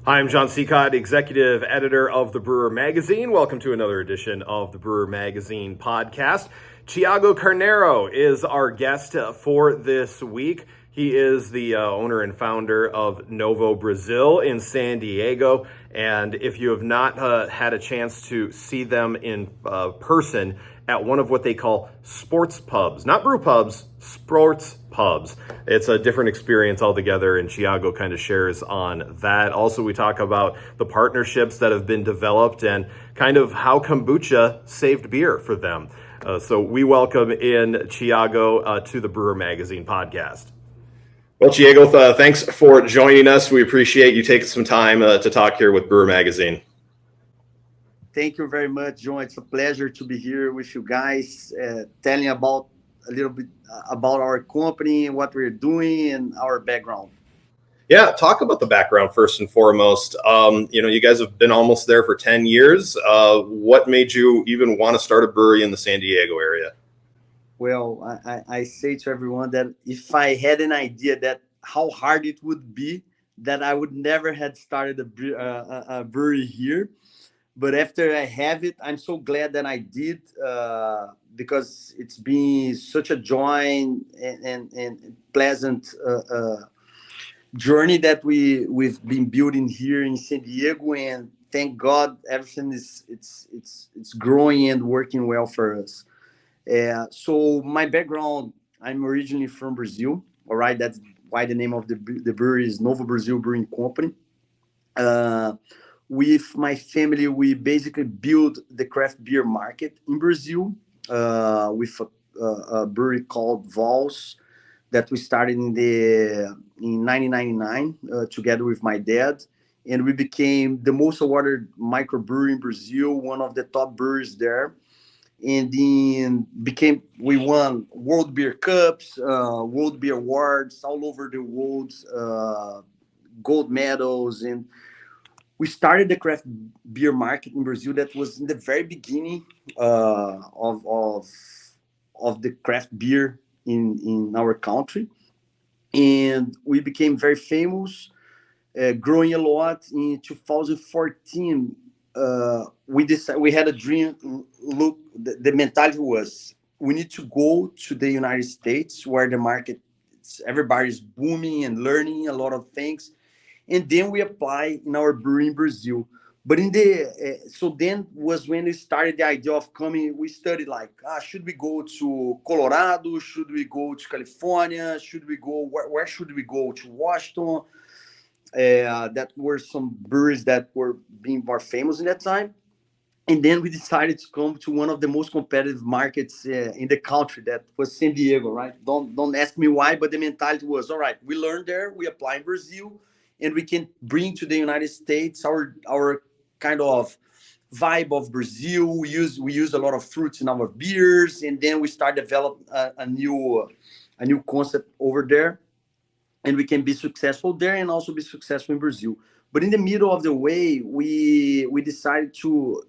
Hi, I'm Jon Sicotte, Executive Editor of the Brewer Magazine. Welcome to another edition of the Brewer Magazine podcast. Tiago Carneiro is our guest for this week. He is the owner and founder of NOVO Brazil in San Diego. And if you have not had a chance to see them in person at one of what they call sports pubs, not brew pubs, sports pubs. It's a different experience altogether, and Tiago kind of shares on that. Also, we talk about the partnerships that have been developed and kind of how kombucha saved beer for them. So we welcome in Tiago to the Brewer Magazine podcast. Well, Tiago, thanks for joining us. We appreciate you taking some time to talk here with Brewer Magazine. Thank you very much, John. It's a pleasure to be here with you guys, telling about a little bit about our company, what we're doing, and our background. Yeah, talk about the background first and foremost. You guys have been almost there for 10 years. What made you even want to start a brewery in the San Diego area? Well, I say to everyone that if I had an idea that how hard it would be, that I would never had started a brewery here. But after I have it, I'm so glad that I did, because it's been such a joy and pleasant journey that we've been building here in San Diego, and thank God everything is it's growing and working well for us. So my background, I'm originally from Brazil. All right, that's why the name of the brewery is Novo Brazil Brewing Company. Uh, with my family, we basically built the craft beer market in Brazil, with a brewery called Vols that we started in 1999, together with my dad, and we became the most awarded microbrewery in Brazil, one of the top breweries there. And then became we won World Beer Cups, World Beer Awards all over the world, gold medals, and we started the craft beer market in Brazil. That was in the very beginning of the craft beer in our country, and we became very famous, growing a lot. In 2014, we had a dream. Look, the mentality was we need to go to the United States where the market, everybody's booming and learning a lot of things, and then we apply in our brewery in Brazil. But so then was when we started the idea of coming. We studied like, should we go to Colorado? Should we go to California? Should we go where should we go to Washington? That were some breweries that were being more famous in that time. And then we decided to come to one of the most competitive markets in the country, that was San Diego, right? Don't ask me why, but the mentality was, all right, we learned there, we apply in Brazil, and we can bring to the United States our kind of vibe of Brazil. We use a lot of fruits in our beers, and then we start develop a new concept over there, and we can be successful there and also be successful in Brazil. But in the middle of the way, we decided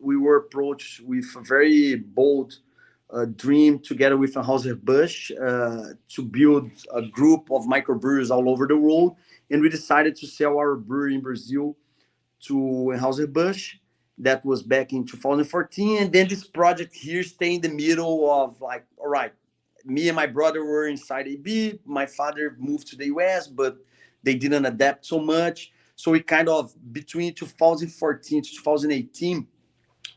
we were approached with a very bold dream together with Anheuser-Busch, to build a group of microbreweries all over the world. And we decided to sell our brewery in Brazil to Anheuser-Busch. That was back in 2014. And then this project here stay in the middle of like, all right, me and my brother were inside AB. My father moved to the US, but they didn't adapt so much. So we kind of, between 2014 to 2018,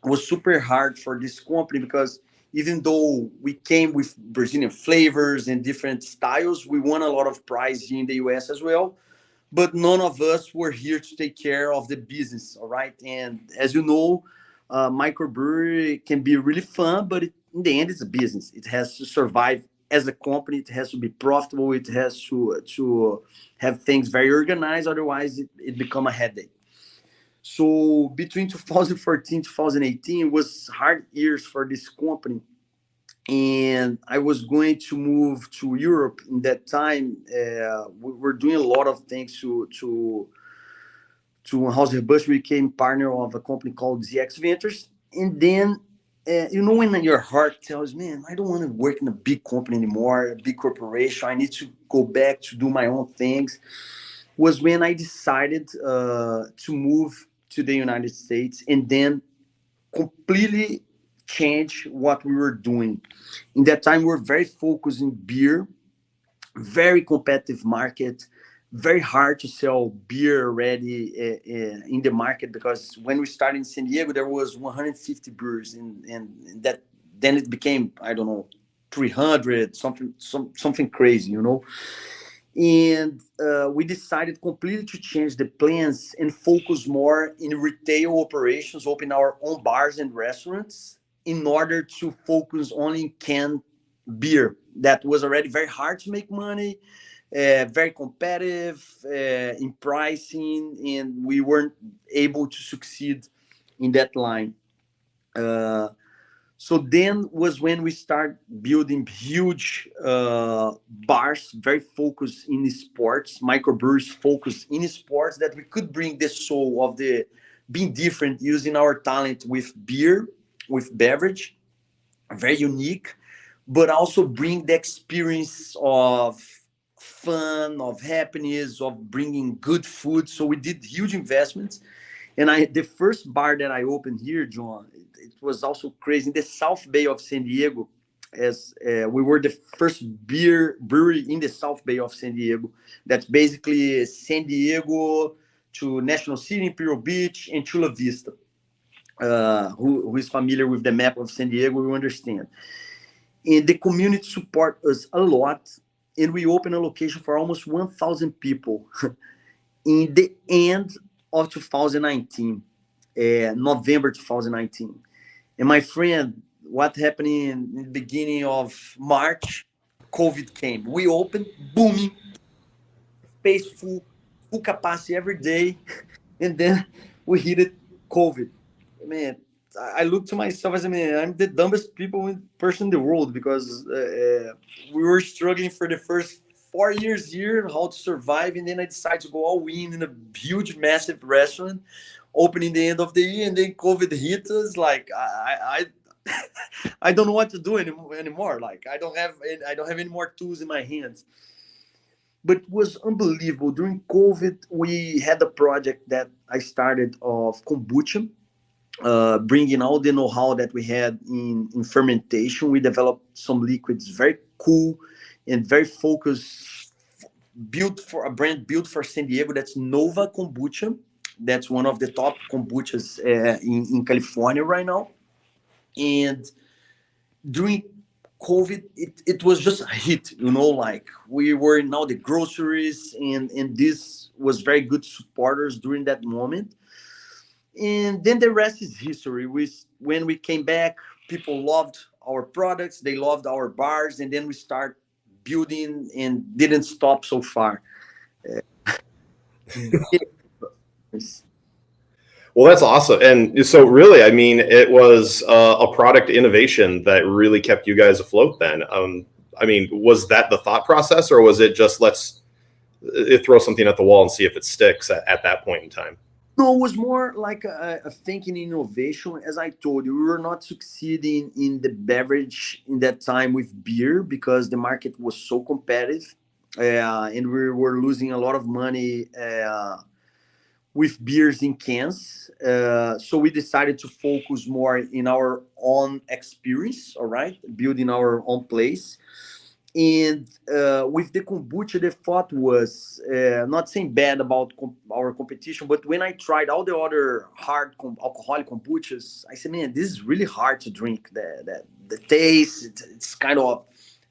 was super hard for this company, because even though we came with Brazilian flavors and different styles, we won a lot of prizes in the US as well. But none of us were here to take care of the business, all right? And as you know, microbrewery can be really fun, but in the end, it's a business. It has to survive as a company. It has to be profitable. It has to have things very organized. Otherwise, it become a headache. So between 2014 2018 was hard years for this company, and I was going to move to Europe in that time. We were doing a lot of things to Anheuser-Busch. We became partner of a company called Executive Ventures, and then when your heart tells, man, I don't want to work in a big company anymore, a big corporation. I need to go back to do my own things. was when I decided to move to the United States and then completely change what we were doing. In that time, we were very focused in beer, very competitive market, very hard to sell beer already in the market, because when we started in San Diego, there was 150 brewers, and that then it became, I don't know, 300, something crazy, you know. And we decided completely to change the plans and focus more in retail operations, open our own bars and restaurants in order to focus only in canned beer that was already very hard to make money, very competitive in pricing, and we weren't able to succeed in that line. Uh, so then was when we start building huge bars, very focused in sports, microbreweries focused in sports, that we could bring the soul of the being different using our talent with beer, with beverage, very unique, but also bring the experience of fun, of happiness, of bringing good food. So we did huge investments. And the first bar that I opened here, John, it was also crazy in the South Bay of San Diego. As we were the first beer brewery in the South Bay of San Diego. That's basically San Diego to National City, Imperial Beach, and Chula Vista. Who is familiar with the map of San Diego will understand. And the community support us a lot. And we opened a location for almost 1,000 people in the end of 2019, November 2019. And my friend, what happened in the beginning of March, COVID came. We opened, booming, space full capacity every day. And then we hit it, COVID. Man, I look to myself as, I mean, I'm the dumbest person in the world, because we were struggling for the first 4 years here, how to survive, and then I decided to go all in a huge, massive restaurant, opening the end of the year, and then COVID hit us. Like I don't know what to do anymore. Like I don't have any more tools in my hands. But it was unbelievable. During COVID, we had a project that I started of kombucha, bringing all the know-how that we had in fermentation. We developed some liquids very cool and very focused, built for a brand built for San Diego. That's NOVO Kombucha. That's one of the top kombuchas in California right now. And during COVID, it was just a hit, you know, like we were in all the groceries, and this was very good supporters during that moment. And then the rest is history. When we came back, people loved our products, they loved our bars, and then we start building and didn't stop so far. Well, that's awesome. And so, really, I mean, it was a product innovation that really kept you guys afloat then. I mean, was that the thought process, or was it just let's throw something at the wall and see if it sticks at that point in time? No, it was more like a thinking innovation. As I told you, we were not succeeding in the beverage in that time with beer, because the market was so competitive, and we were losing a lot of money with beers in cans. So we decided to focus more in our own experience, all right, building our own place. And with the kombucha, the thought was not saying bad about our competition, but when I tried all the other hard alcoholic kombuchas, I said, man, this is really hard to drink. The taste, it's kind of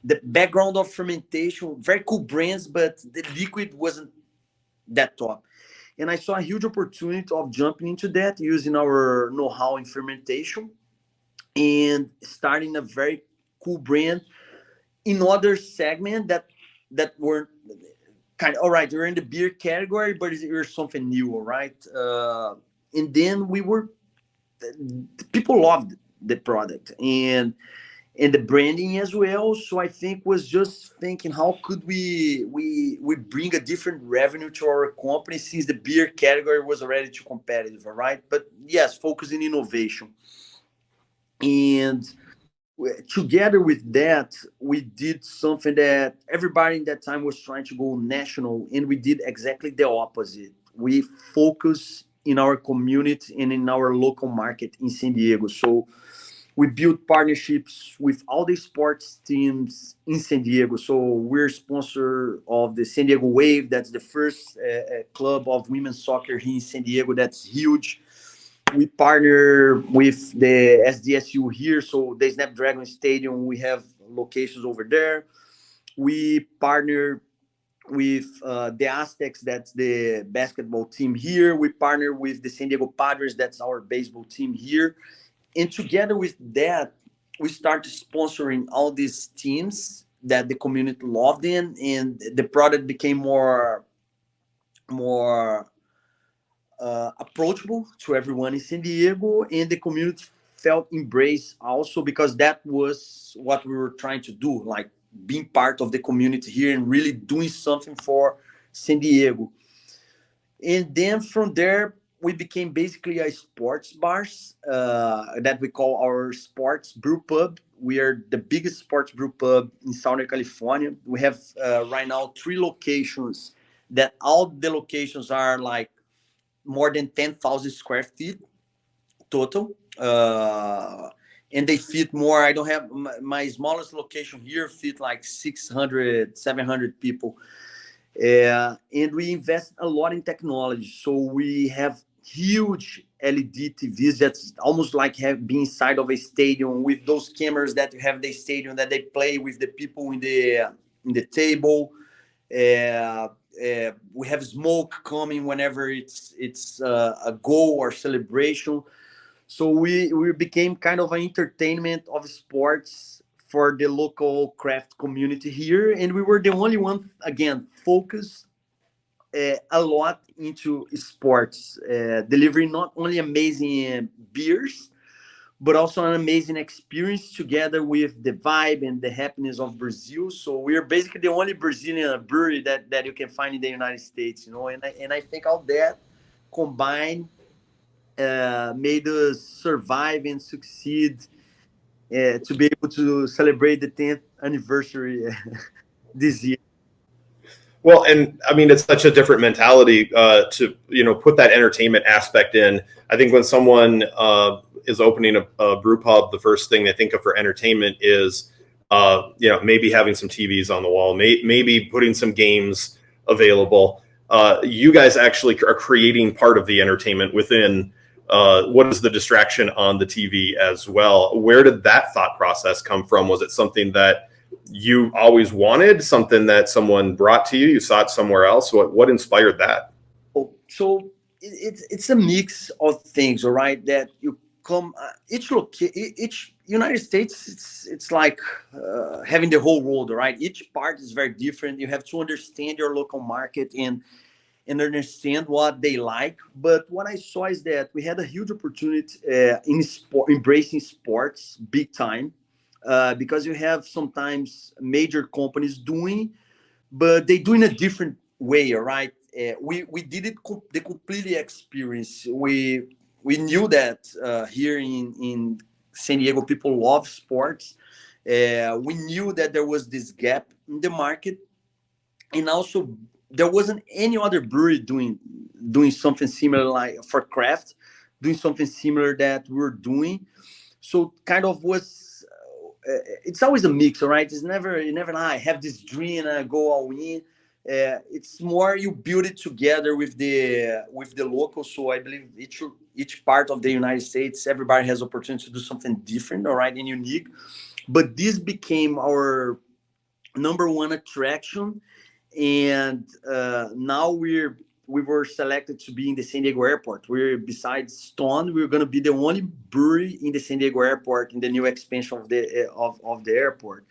the background of fermentation, very cool brands, but the liquid wasn't that top. And I saw a huge opportunity of jumping into that using our know-how in fermentation and starting a very cool brand in other segment that were kind of all right. You're in the beer category, but you're something new, all right. And then people loved the product and the branding as well. So I think was just thinking how could we bring a different revenue to our company, since the beer category was already too competitive, all right. But yes, focus in innovation. And together with that, we did something that everybody in that time was trying to go national, and we did exactly the opposite. We focus in our community and in our local market in San Diego. So we built partnerships with all the sports teams in San Diego. So we're sponsor of the San Diego Wave. That's the first club of women's soccer here in San Diego. That's huge. We partner with the SDSU here, so the Snapdragon Stadium, we have locations over there. We partner with the Aztecs, that's the basketball team here. We partner with the San Diego Padres, that's our baseball team here. And together with that, we started sponsoring all these teams that the community loved in, and the product became more approachable to everyone in San Diego, and the community felt embraced also, because that was what we were trying to do, like being part of the community here and really doing something for San Diego. And then from there, we became basically a sports bars that we call our sports brew pub. We are the biggest sports brew pub in Southern California. We have right now 3 locations that all the locations are like more than 10,000 square feet total. And they fit more. I don't have my smallest location here fit like 600, 700 people. And we invest a lot in technology. So we have huge LED TVs that's almost like being inside of a stadium, with those cameras that you have the stadium that they play with the people in the table. We have smoke coming whenever it's a goal or celebration. So we became kind of an entertainment of sports for the local craft community here, and we were the only one, again, focused a lot into sports, delivering not only amazing beers, but also an amazing experience together with the vibe and the happiness of Brazil. So we're basically the only Brazilian brewery that you can find in the United States, you know. And I think all that combined made us survive and succeed to be able to celebrate the 10th anniversary this year. Well, and I mean, it's such a different mentality to put that entertainment aspect in. I think when someone is opening a brew pub, the first thing they think of for entertainment is maybe having some TVs on the wall, maybe putting some games available. You guys actually are creating part of the entertainment within what is the distraction on the TV as well. Where did that thought process come from? Was it something that you always wanted, something that someone brought to you? You saw it somewhere else? What inspired that? So it's a mix of things, all right. That you come each United States. It's like having the whole world, all right. Each part is very different. You have to understand your local market and understand what they like. But what I saw is that we had a huge opportunity in embracing sports big time, because you have sometimes major companies doing, but they do in a different way, all right? We did it the completely experience. We knew that here in San Diego, people love sports. We knew that there was this gap in the market, and also there wasn't any other brewery doing something similar, like for craft, doing something similar that we're doing. So kind of was it's always a mix, all right. It's never you never I have this dream and I go all in. It's more you build it together with the locals. So I believe each part of the United States, everybody has opportunity to do something different, all right, and unique. But this became our number one attraction, and now we were selected to be in the San Diego airport. We're besides Stone, we're going to be the only brewery in the San Diego airport in the new expansion of the airport.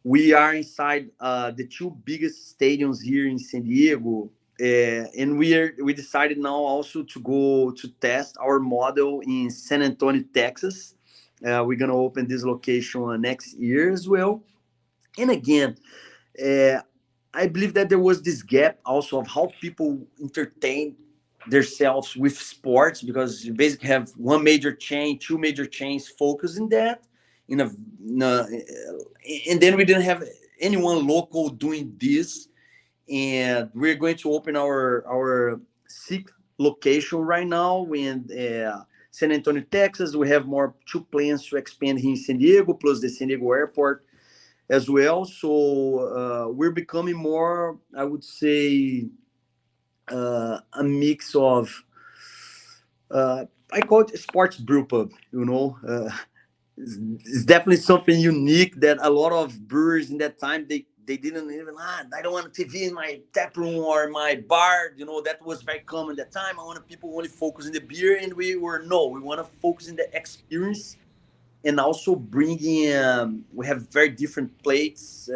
We are inside the 2 biggest stadiums here in San Diego, and we decided now also to go to test our model in San Antonio, Texas. We're going to open this location next year as well. And again, uh, I believe that there was this gap also of how people entertain themselves with sports, because you basically have one major chain, 2 major chains focusing that, in a and then we didn't have anyone local doing this, and we're going to open our sixth location right now in San Antonio, Texas. We have more two plans to expand here in San Diego, plus the San Diego airport as well. So we're becoming more, I would say, a mix of I call it a sports brew pub. It's definitely something unique that a lot of brewers in that time they didn't even I don't want a TV in my tap room or my bar. That was very common at that time. I want people only focus in the beer, and we want to focus in the experience, and also bringing we have very different plates,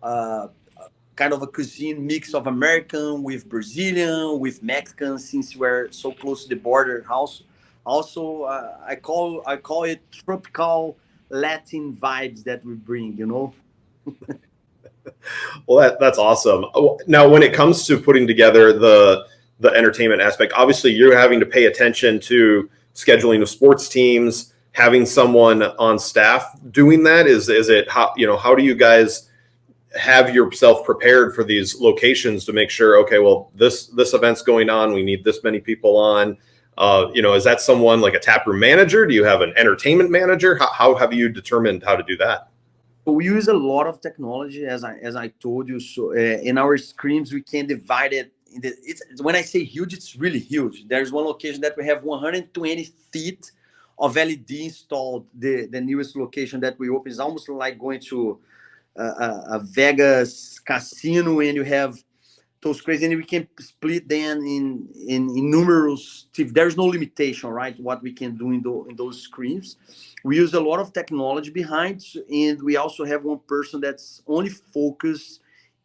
kind of a cuisine mix of American with Brazilian with Mexican, since we're so close to the border. Also, I call it tropical Latin vibes that we bring. Well, that's awesome. Now, when it comes to putting together the entertainment aspect, obviously you're having to pay attention to scheduling of sports teams, having someone on staff doing that. Is it how do you guys have yourself prepared for these locations to make sure, okay, well, this event's going on, we need this many people on? Is that someone like a taproom manager? Do you have an entertainment manager? How have you determined how to do that? We use a lot of technology, as I told you. So in our screens, we can divide it. When I say huge, it's really huge. There's one location that we have 120 feet of LED installed. The newest location that we open is almost like going to a Vegas casino, and you have those crazy, and we can split them in numerous. There's no limitation, right? What we can do in those screens. We use a lot of technology behind, and we also have one person that's only focused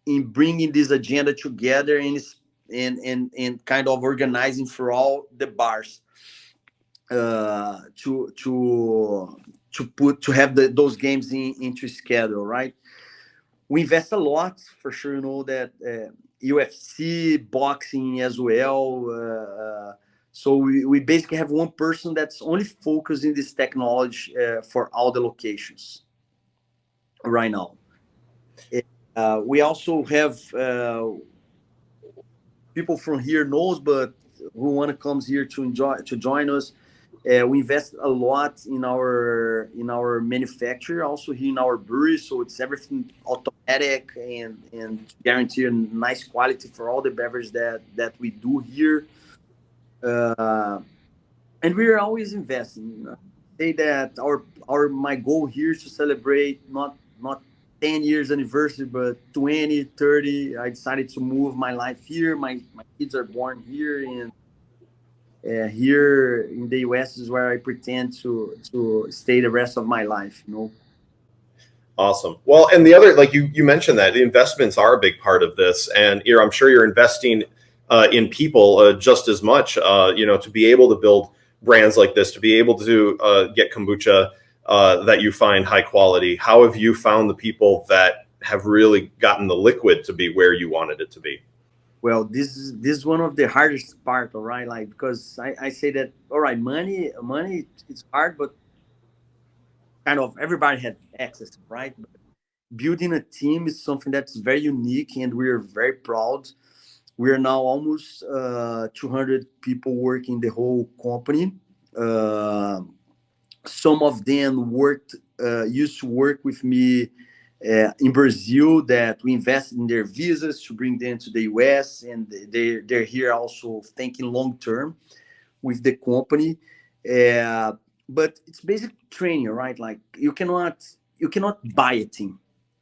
in bringing this agenda together, and kind of organizing for all the bars to have those games into schedule, right? We invest a lot, for sure. That UFC, boxing as well. So we basically have one person that's only focusing this technology for all the locations right now. We also have people from here knows, but who want to come here to join us. We invest a lot in our manufacture, also here in our brewery. So it's everything automatic and guarantee a nice quality for all the beverages that we do here. And we are always investing. I say that my goal here is to celebrate not 10 years anniversary, but 20, 30. I decided to move my life here. My kids are born here, and here in the US is where I pretend to stay the rest of my life. Awesome. Well, and the other, like you mentioned, that the investments are a big part of this, and I'm sure you're investing in people just as much. To be able to build brands like this, to be able to get kombucha that you find high quality. How have you found the people that have really gotten the liquid to be where you wanted it to be? Well, this is one of the hardest part, all right? Like, because I say that, all right, money it's hard, but kind of everybody had access, right? But building a team is something that's very unique, and we're very proud. We're now almost 200 people working the whole company. Uh, some of them used to work with me in Brazil, that we invested in their visas to bring them to the US, and they're here also thinking long term with the company. Uh, but it's basic training, right? Like you cannot buy a team,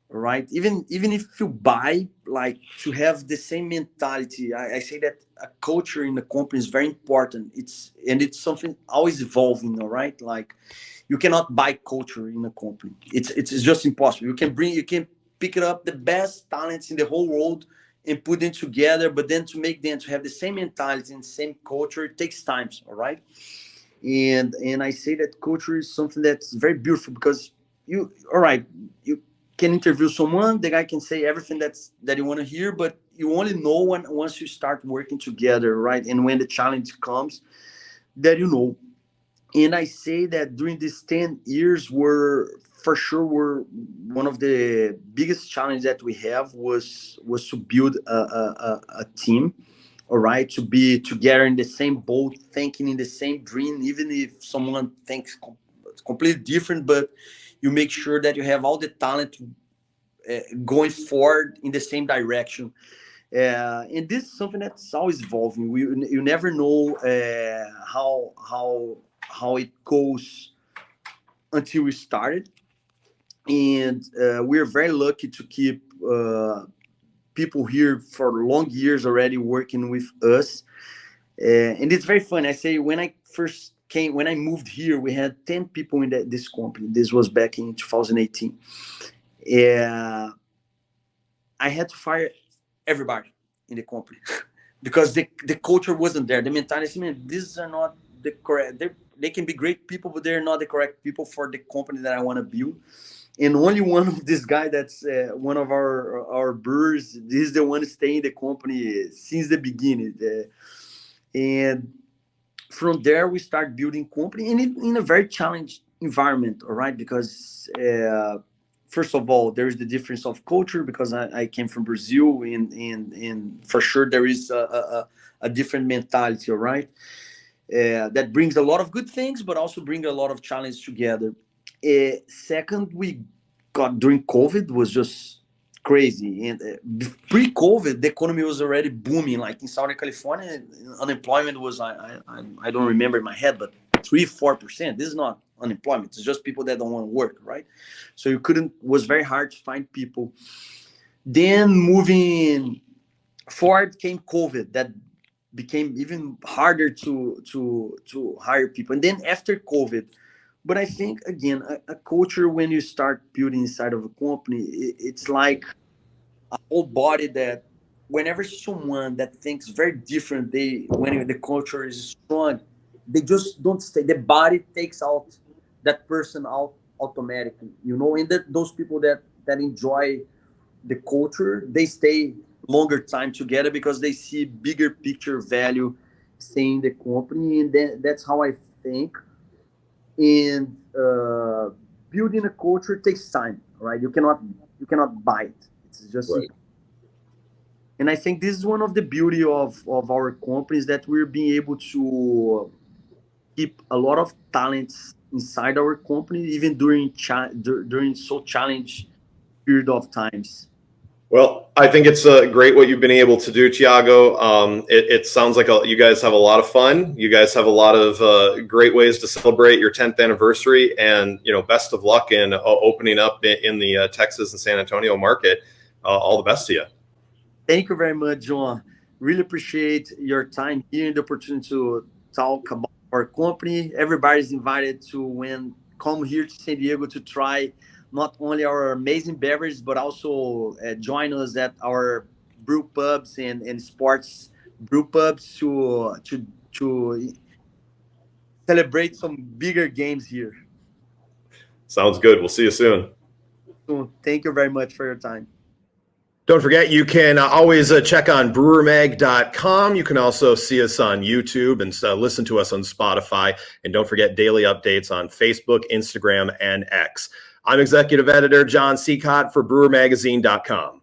right? Even if you buy, like, to have the same mentality. I say that a culture in the company is very important. It's something always evolving, all right? Like, you cannot buy culture in a company. It's just impossible. You can pick it up the best talents in the whole world and put them together, but then to make them to have the same mentality and same culture, it takes time, all right? And I say that culture is something that's very beautiful, because all right, you can interview someone, the guy can say everything that you want to hear, but you only know once you start working together, right? And when the challenge comes, that And I say that during these 10 years were one of the biggest challenge that we have was to build a team, all right, to be together in the same boat, thinking in the same dream, even if someone thinks completely different, but you make sure that you have all the talent going forward in the same direction. And this is something that's always evolving. You never know how it goes until we started, and we're very lucky to keep people here for long years already working with us. And it's very fun. I say when I moved here, we had 10 people in this company. This was back in 2018. I had to fire everybody in the company because the culture wasn't there. The mentality, man, these are not the correct. They can be great people, but they're not the correct people for the company that I want to build. And only one of this guy that's one of our brewers. This is the one staying in the company since the beginning, and from there we start building company in a very challenging environment, all right, because first of all there is the difference of culture because I came from Brazil, and for sure there is a different mentality, all right, that brings a lot of good things but also bring a lot of challenge together. Second, we got during COVID was just crazy, and pre-COVID the economy was already booming. Like in Southern California, unemployment was I don't remember in my head, but 3-4%. This is not unemployment; it's just people that don't want to work, right? So you couldn't. Was very hard to find people. Then moving forward came COVID, that became even harder to hire people. And then after COVID, but I think again, a culture when you start building inside of a company, it's like a whole body that whenever someone that thinks very different, when the culture is strong, they just don't stay. The body takes out that person out automatically, and those people that enjoy the culture, they stay longer time together because they see bigger picture value staying in the company. And that's how I think. And building a culture takes time, right? You cannot buy it. It's just Right. and I think this is one of the beauty of our companies, that we're being able to keep a lot of talents inside our company even during so challenge period of times. Well, I think it's great what you've been able to do, Tiago. It sounds like you guys have a lot of fun. You guys have a lot of great ways to celebrate your 10th anniversary, and best of luck in opening up in the Texas and San Antonio market. All the best to you. Thank you very much, John. Really appreciate your time here and the opportunity to talk about our company. Everybody's invited to come here to San Diego to try not only our amazing beverages, but also join us at our brew pubs and sports brew pubs to celebrate some bigger games here. Sounds good. We'll see you soon. So thank you very much for your time. Don't forget, you can always check on brewermag.com. You can also see us on YouTube and listen to us on Spotify. And don't forget daily updates on Facebook, Instagram, and X. I'm Executive Editor Jon Sicotte for brewermagazine.com.